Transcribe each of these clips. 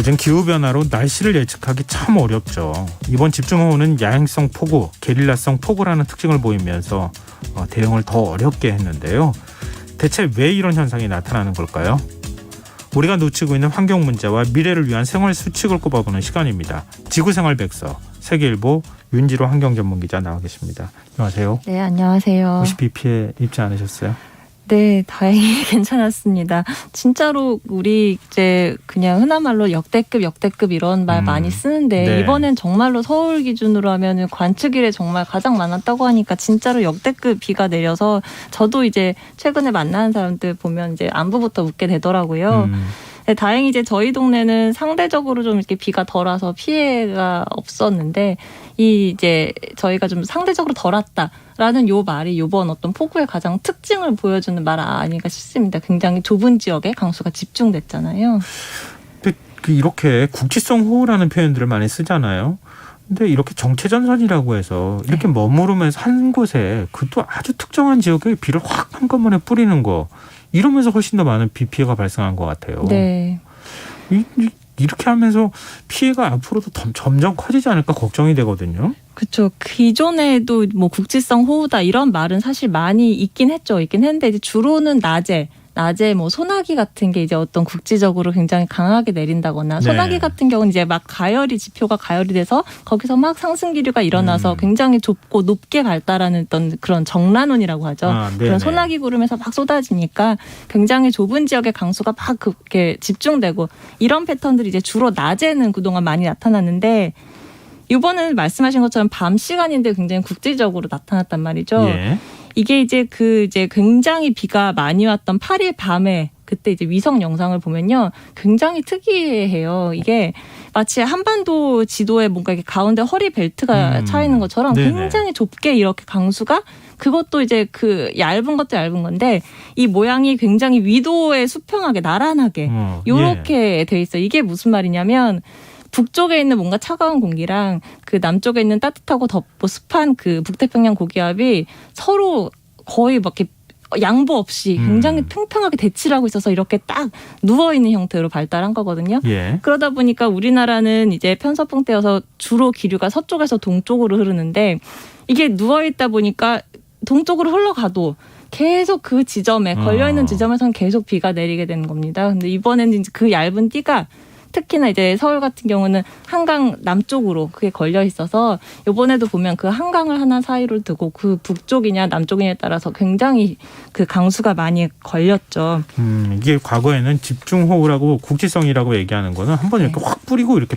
요즘 기후변화로 날씨를 예측하기 참 어렵죠. 이번 집중호우는 야행성 폭우, 게릴라성 폭우라는 특징을 보이면서 대응을 더 어렵게 했는데요. 대체 왜 이런 현상이 나타나는 걸까요? 우리가 놓치고 있는 환경 문제와 미래를 위한 생활 수칙을 꼽아보는 시간입니다. 지구생활백서, 세계일보 윤지로 환경전문기자 나와 계십니다. 안녕하세요. 네, 안녕하세요. 혹시 비 피해 입지 않으셨어요? 네, 다행히 괜찮았습니다. 진짜로 우리 이제 그냥 흔한 말로 역대급 이런 말 많이 쓰는데 네. 이번엔 정말로 서울 기준으로 하면은 관측 일에 정말 가장 많았다고 하니까 진짜로 역대급 비가 내려서 저도 이제 최근에 만나는 사람들 보면 이제 안부부터 묻게 되더라고요. 네, 다행히 이제 저희 동네는 상대적으로 좀 이렇게 비가 덜 와서 피해가 없었는데 이제 저희가 좀 상대적으로 덜 왔다라는 요 말이 요번 어떤 폭우의 가장 특징을 보여주는 말 아닌가 싶습니다. 굉장히 좁은 지역에 강수가 집중됐잖아요. 근데 이렇게 국지성 호우라는 표현들을 많이 쓰잖아요. 근데 이렇게 정체전선이라고 해서 이렇게 머무르면서 한 곳에 그것도 아주 특정한 지역에 비를 확 한꺼번에 뿌리는 거 이러면서 훨씬 더 많은 비 피해가 발생한 것 같아요. 네. 이렇게 하면서 피해가 앞으로도 점점 커지지 않을까 걱정이 되거든요. 그렇죠. 기존에도 뭐 국지성 호우다 이런 말은 사실 많이 있긴 했는데 이제 주로는 낮에 뭐 소나기 같은 게 이제 어떤 국지적으로 굉장히 강하게 내린다거나 소나기 네. 같은 같은 경우는 이제 막 지표가 가열이 돼서 거기서 막 상승 기류가 일어나서 굉장히 좁고 높게 발달하는 어떤 그런 정란원이라고 하죠. 그런 소나기 구름에서 막 쏟아지니까 굉장히 좁은 지역의 강수가 막 그렇게 집중되고 이런 패턴들이 이제 주로 낮에는 그동안 많이 나타났는데 이번에는 말씀하신 것처럼 밤 시간인데 굉장히 국지적으로 나타났단 말이죠. 예. 이게 이제 굉장히 비가 많이 왔던 8일 밤에 그때 이제 위성 영상을 보면요. 굉장히 특이해요. 이게 마치 한반도 지도에 뭔가 이렇게 가운데 허리 벨트가 차 있는 것처럼 굉장히 좁게 이렇게 강수가 그것도 이제 그 얇은 것도 얇은 건데 이 모양이 굉장히 위도에 수평하게 나란하게 이렇게 돼 있어요. 이게 무슨 말이냐면 북쪽에 있는 뭔가 차가운 공기랑 그 남쪽에 있는 따뜻하고 덥고 습한 그 북태평양 고기압이 서로 거의 막 이렇게 양보 없이 굉장히 팽팽하게 대치를 하고 있어서 이렇게 딱 누워있는 형태로 발달한 거거든요. 예. 그러다 보니까 우리나라는 이제 편서풍 때여서 주로 기류가 서쪽에서 동쪽으로 흐르는데 이게 누워있다 보니까 동쪽으로 흘러가도 계속 그 지점에 걸려있는 지점에서는 계속 비가 내리게 되는 겁니다. 근데 이번에는 이제 그 얇은 띠가 특히나 이제 서울 같은 경우는 한강 남쪽으로 그게 걸려 있어서 이번에도 보면 그 한강을 하나 사이로 두고 그 북쪽이냐 남쪽이냐에 따라서 굉장히 그 강수가 많이 걸렸죠. 이게 과거에는 집중호우라고 국지성이라고 얘기하는 거는 한번 이렇게 확 뿌리고 이렇게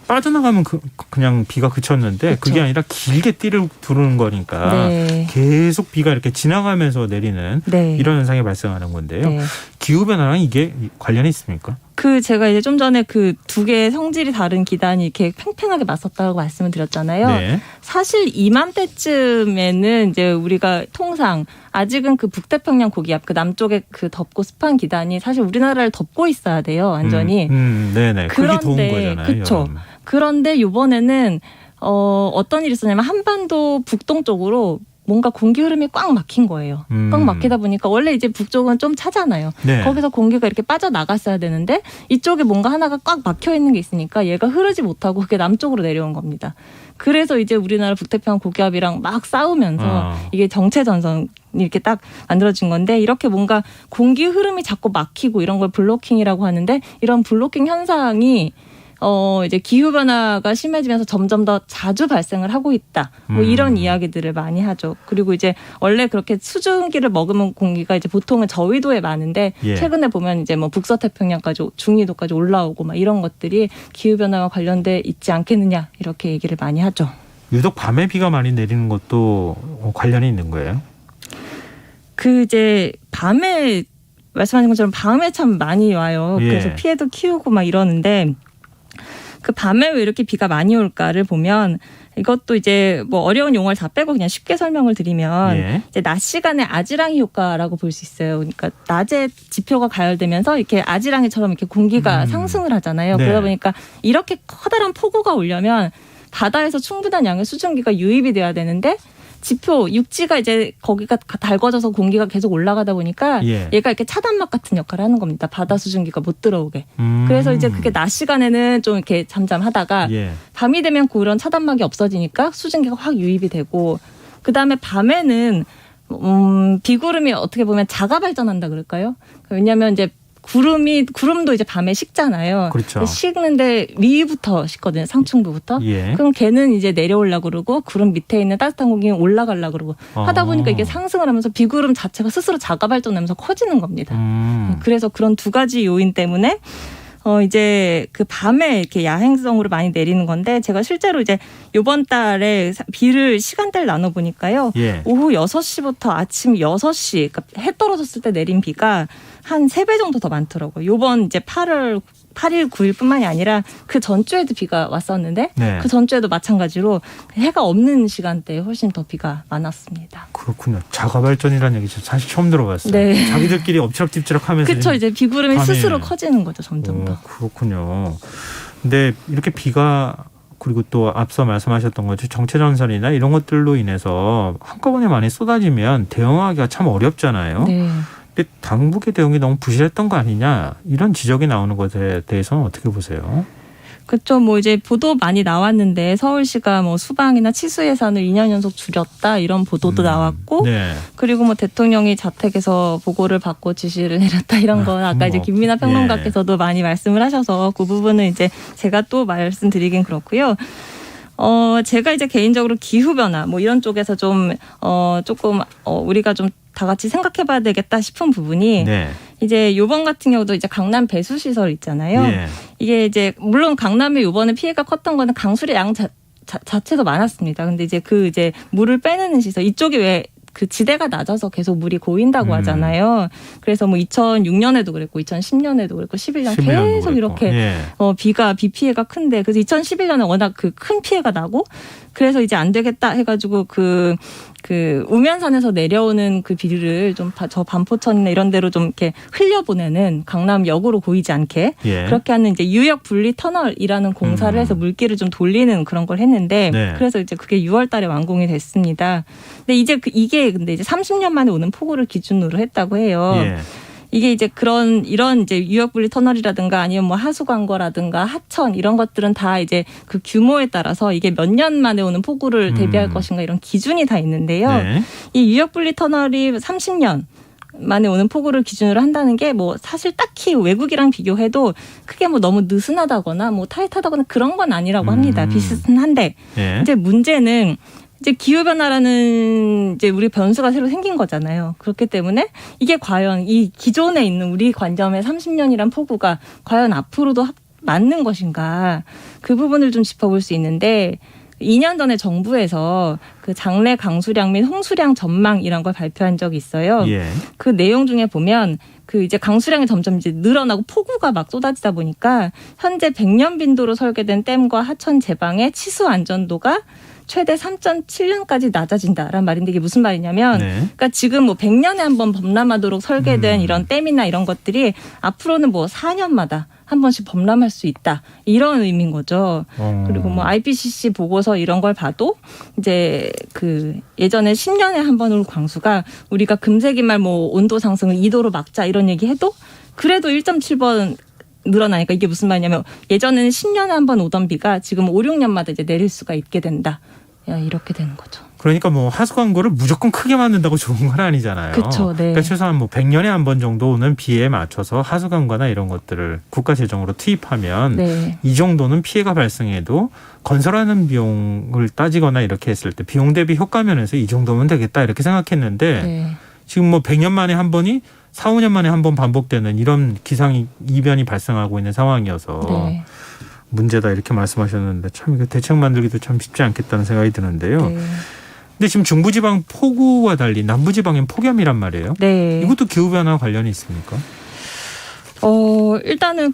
빠져나가면 그냥 비가 그쳤는데 그게 아니라 길게 띠를 두르는 거니까 계속 비가 이렇게 지나가면서 내리는 이런 현상이 발생하는 건데요. 기후변화랑 이게 관련이 있습니까? 제가 이제 좀 전에 그 두 개의 성질이 다른 기단이 이렇게 팽팽하게 맞섰다고 말씀을 드렸잖아요. 사실 이맘때쯤에는 이제 우리가 통상 아직은 그 북태평양 고기압 그 남쪽에 그 덥고 습한 기단이 사실 우리나라를 덮고 있어야 돼요, 완전히. 네네. 그게 더운 거잖아요. 그렇죠. 그런데 이번에는 어떤 일이 있었냐면 한반도 북동쪽으로 뭔가 공기 흐름이 꽉 막힌 거예요. 꽉 막히다 보니까 원래 이제 북쪽은 좀 차잖아요. 거기서 공기가 이렇게 빠져나갔어야 되는데 이쪽에 뭔가 하나가 꽉 막혀 있는 게 있으니까 얘가 흐르지 못하고 그게 남쪽으로 내려온 겁니다. 그래서 이제 우리나라 북태평양 고기압이랑 막 싸우면서 이게 정체전선이 이렇게 딱 만들어진 건데 이렇게 뭔가 공기 흐름이 자꾸 막히고 이런 걸 블로킹이라고 하는데 이런 블로킹 현상이 이제 기후변화가 심해지면서 점점 더 자주 발생을 하고 있다. 뭐 이런 이야기들을 많이 하죠. 그리고 이제 원래 그렇게 수증기를 머금은 공기가 이제 보통은 저위도에 많은데 최근에 보면 이제 뭐 북서태평양까지 중위도까지 올라오고 막 이런 것들이 기후변화와 관련돼 있지 않겠느냐 이렇게 얘기를 많이 하죠. 유독 밤에 비가 많이 내리는 것도 관련이 있는 거예요? 이제 밤에 말씀하신 것처럼 밤에 참 많이 와요. 그래서 피해도 키우고 막 이러는데 그 밤에 왜 이렇게 비가 많이 올까를 보면 이것도 이제 뭐 어려운 용어를 다 빼고 그냥 쉽게 설명을 드리면 이제 낮 시간에 아지랑이 효과라고 볼 수 있어요. 그러니까 낮에 지표가 가열되면서 이렇게 아지랑이처럼 이렇게 공기가 상승을 하잖아요. 그러다 보니까 이렇게 커다란 폭우가 오려면 바다에서 충분한 양의 수증기가 유입이 돼야 되는데 지표 육지가 이제 거기가 달궈져서 공기가 계속 올라가다 보니까 예. 얘가 이렇게 차단막 같은 역할을 하는 겁니다. 바다 수증기가 못 들어오게. 그래서 이제 그게 낮 시간에는 좀 이렇게 잠잠하다가 예. 밤이 되면 그런 차단막이 없어지니까 수증기가 확 유입이 되고 그다음에 밤에는 비구름이 어떻게 보면 자가 발전한다 그럴까요? 왜냐하면 이제 구름도 이제 밤에 식잖아요. 그렇죠. 식는데 위부터 식거든요. 상층부부터. 예. 그럼 걔는 이제 내려오려고 그러고 구름 밑에 있는 따뜻한 공기는 올라가려고 그러고 하다 보니까 이게 상승을 하면서 비구름 자체가 스스로 자가 발전하면서 커지는 겁니다. 그래서 그런 두 가지 요인 때문에 이제 그 밤에 이렇게 야행성으로 많이 내리는 건데 제가 실제로 이제 요번 달에 비를 시간대를 나눠보니까요. 예. 오후 6시부터 아침 6시, 그러니까 해 떨어졌을 때 내린 비가 한 3배 정도 더 많더라고요. 요번 이제 8일, 9일뿐만이 아니라 그 전주에도 비가 왔었는데 네. 그 전주에도 마찬가지로 해가 없는 시간대에 훨씬 더 비가 많았습니다. 그렇군요. 자가발전이라는 얘기 사실 처음 들어봤어요. 네. 자기들끼리 엎치락뒤치락하면서 그렇죠. 이제 비구름이 밤에. 스스로 커지는 거죠. 점점 더. 그렇군요. 근데 이렇게 비가 그리고 또 앞서 말씀하셨던 것처럼 정체전선이나 이런 것들로 인해서 한꺼번에 많이 쏟아지면 대응하기가 참 어렵잖아요. 네. 근데 당국의 대응이 너무 부실했던 거 아니냐 이런 지적이 나오는 것에 대해서는 어떻게 보세요? 그렇죠. 뭐 이제 보도 많이 나왔는데 서울시가 뭐 수방이나 치수 예산을 2년 연속 줄였다 이런 보도도 나왔고 네. 그리고 뭐 대통령이 자택에서 보고를 받고 지시를 내렸다 이런 건 아까 이제 김민하 평론가께서도 많이 말씀을 하셔서 그 부분은 이제 제가 또 말씀드리긴 그렇고요. 제가 이제 개인적으로 기후변화 뭐 이런 쪽에서 좀 조금 우리가 좀 다 같이 생각해봐야 되겠다 싶은 부분이 네. 이제 요번 같은 경우도 이제 강남 배수 시설 있잖아요. 예. 이게 이제 물론 강남에 요번에 피해가 컸던 거는 강수의 양 자체도 많았습니다. 근데 이제 그 이제 물을 빼내는 시설 이쪽이 왜 그 지대가 낮아서 계속 물이 고인다고 하잖아요. 그래서 뭐 2006년에도 그랬고 2010년에도 그랬고 11년 계속 그랬고. 이렇게 예. 비 피해가 큰데 그래서 2011년에 워낙 그 큰 피해가 나고 그래서 이제 안 되겠다 해가지고 그 우면산에서 내려오는 그 비를 좀 저 반포천이나 이런 데로 좀 이렇게 흘려보내는 강남역으로 고이지 않게 예. 그렇게 하는 이제 유역 분리 터널이라는 공사를 해서 물길을 좀 돌리는 그런 걸 했는데 네. 그래서 이제 그게 6월달에 완공이 됐습니다. 근데 이제 이게 근데 이제 30년 만에 오는 폭우를 기준으로 했다고 해요. 예. 이게 이제 이런 이제 유역분리 터널이라든가 아니면 뭐 하수관거라든가 하천 이런 것들은 다 이제 그 규모에 따라서 이게 몇 년 만에 오는 폭우를 대비할 것인가 이런 기준이 다 있는데요. 네. 이 유역분리 터널이 30년 만에 오는 폭우를 기준으로 한다는 게 뭐 사실 딱히 외국이랑 비교해도 크게 뭐 너무 느슨하다거나 뭐 타이트하다거나 그런 건 아니라고 합니다. 비슷한데 예. 이제 문제는 이제 기후변화라는 이제 우리 변수가 새로 생긴 거잖아요. 그렇기 때문에 이게 과연 이 기존에 있는 우리 관점의 30년이란 폭우가 과연 앞으로도 맞는 것인가 그 부분을 좀 짚어볼 수 있는데 2년 전에 정부에서 그 장래 강수량 및 홍수량 전망 이런 걸 발표한 적이 있어요. 예. 그 내용 중에 보면 그 이제 강수량이 점점 이제 늘어나고 폭우가 막 쏟아지다 보니까 현재 100년 빈도로 설계된 댐과 하천 제방의 치수 안전도가 최대 3.7년까지 낮아진다라는 말인데 이게 무슨 말이냐면 네. 그러니까 지금 뭐 100년에 한 번 범람하도록 설계된 이런 댐이나 이런 것들이 앞으로는 뭐 4년마다 한 번씩 범람할 수 있다. 이런 의미인 거죠. 그리고 뭐 IPCC 보고서 이런 걸 봐도 이제 그 예전에 10년에 한 번 올 광수가 우리가 금세기 말 뭐 온도 상승을 2도로 막자 이런 얘기 해도 그래도 1.7번 늘어나니까 이게 무슨 말이냐면 예전에는 10년에 한 번 오던 비가 지금 5, 6년마다 이제 내릴 수가 있게 된다. 야, 이렇게 되는 거죠. 그러니까 뭐 하수 광고를 무조건 크게 만든다고 좋은 건 아니잖아요. 그렇죠. 네. 그러니까 최소한 뭐 100년에 한 번 정도 오는 비에 맞춰서 하수 광고나 이런 것들을 국가 재정으로 투입하면 네. 이 정도는 피해가 발생해도 건설하는 비용을 따지거나 이렇게 했을 때 비용 대비 효과 면에서 이 정도면 되겠다 이렇게 생각했는데 네. 지금 뭐 100년 만에 한 번이 4, 5년 만에 한 번 반복되는 이런 기상 이변이 발생하고 있는 상황이어서 네. 문제다 이렇게 말씀하셨는데 참 이거 대책 만들기도 참 쉽지 않겠다는 생각이 드는데요. 네. 근데 지금 중부지방 폭우와 달리 남부지방엔 폭염이란 말이에요. 네. 이것도 기후변화 관련이 있습니까? 일단은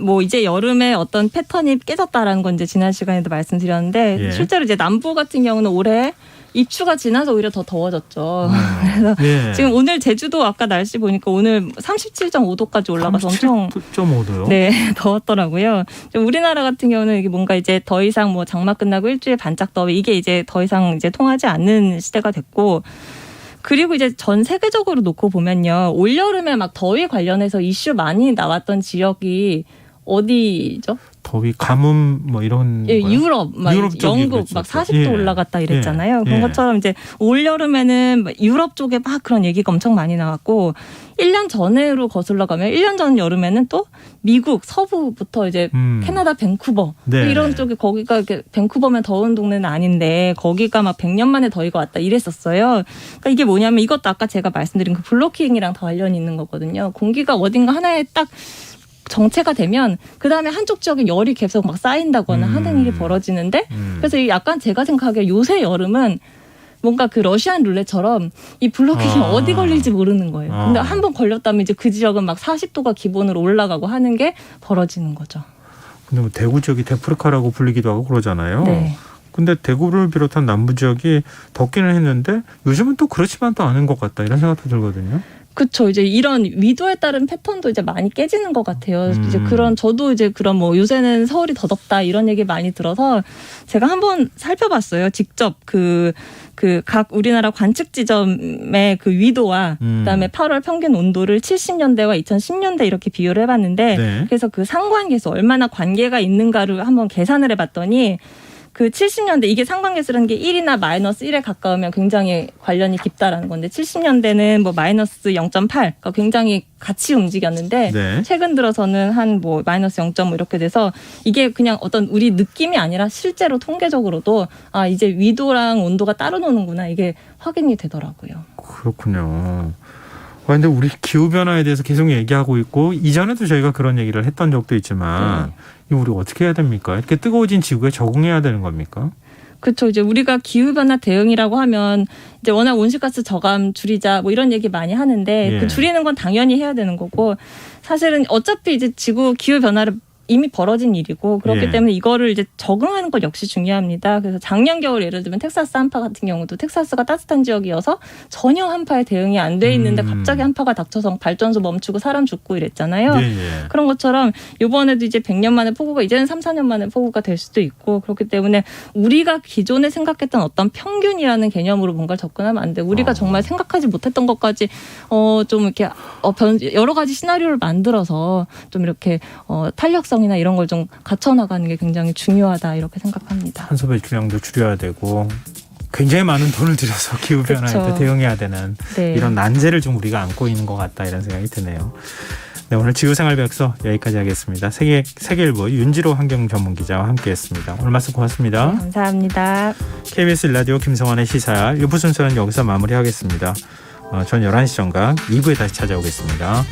뭐 이제 여름에 어떤 패턴이 깨졌다라는 건 이제 지난 시간에도 말씀드렸는데 예. 실제로 이제 남부 같은 경우는 올해 입추가 지나서 오히려 더 더워졌죠. 그래서 예. 지금 오늘 제주도 아까 날씨 보니까 오늘 37.5도까지 올라가서 엄청 37.5도요? 네, 더웠더라고요. 우리나라 같은 경우는 이게 뭔가 이제 더 이상 뭐 장마 끝나고 일주일 반짝 더위 이게 이제 더 이상 이제 통하지 않는 시대가 됐고 그리고 이제 전 세계적으로 놓고 보면요. 올여름에 막 더위 관련해서 이슈 많이 나왔던 지역이 어디죠? 더위 가뭄 뭐 이런 예, 거요? 유럽, 막 유럽 쪽이 영국 막 그랬었죠. 40도 예. 올라갔다 이랬잖아요. 예. 그런 예. 것처럼 이제 올 여름에는 유럽 쪽에 막 그런 얘기가 엄청 많이 나왔고 1년 전으로 거슬러 가면 1년 전 여름에는 또 미국 서부부터 이제 캐나다 밴쿠버 네. 이런 쪽에 거기가 이렇게 밴쿠버면 더운 동네는 아닌데 거기가 막 100년 만에 더위가 왔다 이랬었어요. 그러니까 이게 뭐냐면 이것도 아까 제가 말씀드린 그 블로킹이랑 더 관련이 있는 거거든요. 공기가 어딘가 하나에 딱 정체가 되면 그 다음에 한쪽 지역에 열이 계속 막 쌓인다거나 하는 일이 벌어지는데 그래서 약간 제가 생각하기에 요새 여름은 뭔가 그 러시안 룰렛처럼 이 블로킹이 어디 걸릴지 모르는 거예요. 근데 한 번 걸렸다면 이제 그 지역은 막 40도가 기본으로 올라가고 하는 게 벌어지는 거죠. 근데 뭐 대구 지역이 데프리카라고 불리기도 하고 그러잖아요. 네. 근데 대구를 비롯한 남부 지역이 덥기는 했는데 요즘은 또 그렇지만도 않은 것 같다 이런 생각도 들거든요. 그렇죠. 이제 이런 위도에 따른 패턴도 이제 많이 깨지는 것 같아요. 이제 그런 저도 이제 그런 뭐 요새는 서울이 더 덥다 이런 얘기 많이 들어서 제가 한번 살펴봤어요. 직접 그 각 우리나라 관측 지점의 그 위도와 그다음에 8월 평균 온도를 70년대와 2010년대 이렇게 비교를 해봤는데 네. 그래서 그 상관계수 얼마나 관계가 있는가를 한번 계산을 해봤더니 그 70년대 이게 상관계수라는 게 1이나 마이너스 1에 가까우면 굉장히 관련이 깊다라는 건데 70년대는 뭐 마이너스 0.8 그러니까 굉장히 같이 움직였는데 네. 최근 들어서는 한 뭐 마이너스 0.5 이렇게 돼서 이게 그냥 어떤 우리 느낌이 아니라 실제로 통계적으로도 아 이제 위도랑 온도가 따로 노는구나 이게 확인이 되더라고요. 그렇군요. 근데 우리 기후변화에 대해서 계속 얘기하고 있고 이전에도 저희가 그런 얘기를 했던 적도 있지만 이거 우리 어떻게 해야 됩니까? 이렇게 뜨거워진 지구에 적응해야 되는 겁니까? 그렇죠. 이제 우리가 기후변화 대응이라고 하면 이제 워낙 온실가스 저감 줄이자 뭐 이런 얘기 많이 하는데 예. 그 줄이는 건 당연히 해야 되는 거고 사실은 어차피 이제 지구 기후변화를 이미 벌어진 일이고 그렇기 예. 때문에 이거를 이제 적응하는 것 역시 중요합니다. 그래서 작년 겨울 예를 들면 텍사스 한파 같은 경우도 텍사스가 따뜻한 지역이어서 전혀 한파에 대응이 안 돼 있는데 갑자기 한파가 닥쳐서 발전소 멈추고 사람 죽고 이랬잖아요. 예, 예. 그런 것처럼 이번에도 이제 100년 만에 폭우가 이제는 3, 4년 만에 폭우가 될 수도 있고 그렇기 때문에 우리가 기존에 생각했던 어떤 평균이라는 개념으로 뭔가를 접근하면 안 돼. 우리가 정말 생각하지 못했던 것까지 좀 이렇게 여러 가지 시나리오를 만들어서 좀 이렇게 탄력성이나 이런 걸 좀 갖춰나가는 게 굉장히 중요하다 이렇게 생각합니다. 탄소 배출량도 줄여야 되고 굉장히 많은 돈을 들여서 기후변화에 그렇죠. 대응해야 되는 네. 이런 난제를 좀 우리가 안고 있는 것 같다 이런 생각이 드네요. 네, 오늘 지구생활백서 여기까지 하겠습니다. 세계일보 윤지로 환경전문기자와 함께했습니다. 오늘 말씀 고맙습니다. 네, 감사합니다. KBS 라디오 김성환의 시사 1부 순서는 여기서 마무리하겠습니다. 전 11시 정각 2부에 다시 찾아오겠습니다.